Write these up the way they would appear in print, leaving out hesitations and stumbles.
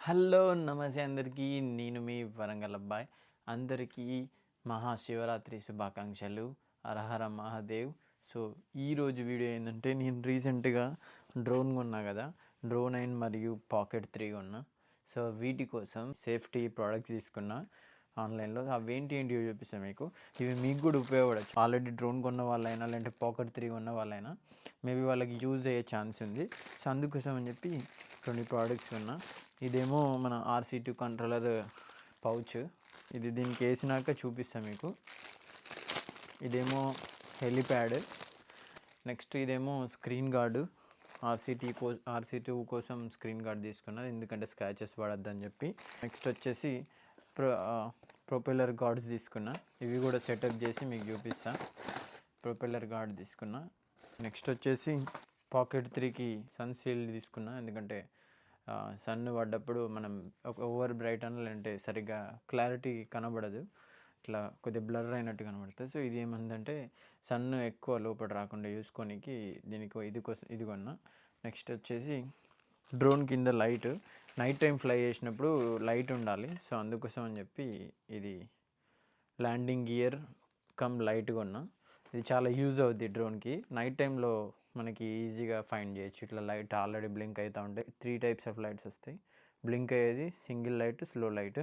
Hello నమస్తే అందరికీ, నేను మీ వరంగల్ అబ్బాయి. అందరికీ మహాశివరాత్రి శుభాకాంక్షలు. హరహర మహాదేవ్. సో ఈరోజు వీడియో ఏంటంటే, నేను రీసెంట్గా డ్రోన్ కొన్నా కదా, డ్రోన్ 9 మరియు పాకెట్ 3 కొన్నా. సో వీటి కోసం సేఫ్టీ ప్రోడక్ట్స్ తీసుకున్నా ఆన్లైన్లో. అవేంటి ఏంటివి చూపిస్తాను మీకు. ఇవి మీకు కూడా ఉపయోగపడచ్చు. ఆల్రెడీ డ్రోన్ కొన్న వాళ్ళైనా లేదంటే పాకెట్ 3 కొన్న వాళ్ళైనా మేబీ వాళ్ళకి యూజ్ అయ్యే ఛాన్స్ ఉంది. సో అందుకోసం అని చెప్పి కొన్ని ప్రోడక్ట్స్ కొన్నా. ఇదేమో మన RC2 కంట్రోలర్ పౌచ్. ఇది దీనికి వేసినాక చూపిస్తాను మీకు. ఇదేమో హెలిప్యాడ్. నెక్స్ట్ ఇదేమో స్క్రీన్ గార్డు. RC2 కోసం స్క్రీన్ గార్డ్ తీసుకున్నది, ఎందుకంటే స్క్రాచెస్ పడద్దని చెప్పి. నెక్స్ట్ వచ్చేసి ప్రొపెల్లర్ గార్డ్స్ తీసుకున్నా. ఇవి కూడా సెటప్ చేసి మీకు చూపిస్తా. ప్రొపెల్లర్ గార్డ్ తీసుకున్నా. నెక్స్ట్ వచ్చేసి పాకెట్ 3కి సన్ షీల్డ్ తీసుకున్నా, ఎందుకంటే సన్ పడ్డప్పుడు మనం ఓవర్ బ్రైట్ అంటే సరిగ్గా క్లారిటీ కనబడదు, ఇట్లా కొద్దిగా బ్లర్ అయినట్టు కనబడుతుంది. సో ఇది ఏమందంటే సన్ ఎక్కువ లోపల రాకుండా చూసుకోనికి దీనికి ఇది కొన్నా. నెక్స్ట్ వచ్చేసి డ్రోన్ కింద లైట్, నైట్ టైం ఫ్లై చేసినప్పుడు లైట్ ఉండాలి. సో అందుకోసం అని చెప్పి ఇది ల్యాండింగ్ గియర్ కమ్ లైట్ కొన్నా. ఇది చాలా యూజ్ అవుద్ది డ్రోన్కి. నైట్ టైంలో మనకి ఈజీగా ఫైండ్ చేయొచ్చు. ఇట్లా లైట్ ఆల్రెడీ బ్లింక్ అవుతూ ఉంటాయి. 3 టైప్స్ ఆఫ్ లైట్స్ వస్తాయి. బ్లింక్ అయ్యేది, single light, slow light.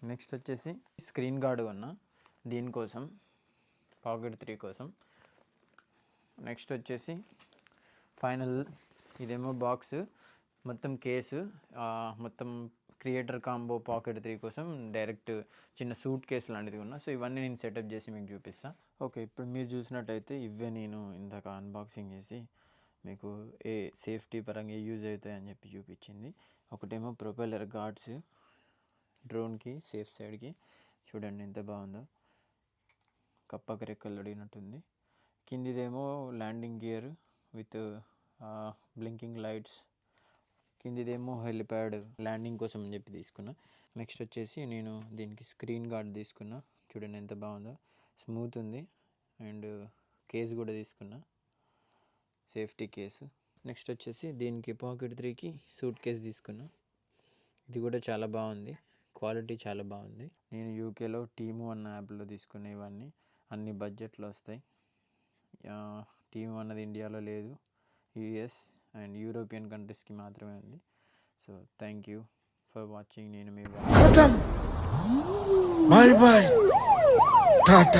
Next వచ్చేసి స్క్రీన్ గార్డ్ కొన్నా దీనికోసం, పాకెట్ 3 కోసం. నెక్స్ట్ వచ్చేసి ఫైనల్ ఇదేమో బాక్స్, మొత్తం కేసు, మొత్తం క్రియేటర్ కాంబో పాకెట్ 3 కోసం డైరెక్ట్ చిన్న సూట్ కేసు లాంటిది ఉన్నా. సో ఇవన్నీ నేను సెటప్ చేసి మీకు చూపిస్తాను. ఓకే, ఇప్పుడు మీరు చూసినట్టయితే ఇవే నేను ఇందాక అన్బాక్సింగ్ చేసి మీకు ఏ సేఫ్టీ పరంగా యూజ్ అవుతాయి అని చెప్పి చూపించింది. ఒకటేమో ప్రొపెల్లర్ గార్డ్స్ డ్రోన్కి సేఫ్ సైడ్కి, చూడండి ఎంత బాగుందో, కప్పకి రెక్కలు అడిగినట్టుంది. కిందిదేమో landing gear with blinking lights. కిందిదేమో హెలిప్యాడ్ ల్యాండింగ్ కోసం అని చెప్పి తీసుకున్నా. నెక్స్ట్ వచ్చేసి నేను దీనికి స్క్రీన్ గార్డ్ తీసుకున్నా. చూడండి ఎంత బాగుందో, స్మూత్ ఉంది. అండ్ కేసు కూడా తీసుకున్నా, సేఫ్టీ కేసు. నెక్స్ట్ వచ్చేసి దీనికి పాకెట్ 3కి సూట్ కేసు తీసుకున్నా. ఇది కూడా చాలా బాగుంది, క్వాలిటీ చాలా బాగుంది. నేను యూకేలో టీము అన్న యాప్లో తీసుకున్న ఇవన్నీ. అన్ని బడ్జెట్లో వస్తాయి. టీము అన్నది ఇండియాలో లేదు, US అండ్ యూరోపియన్ కంట్రీస్కి మాత్రమే ఉంది. So thank you for watching. నేను మీ బాయ్ బాయ్ టాటా.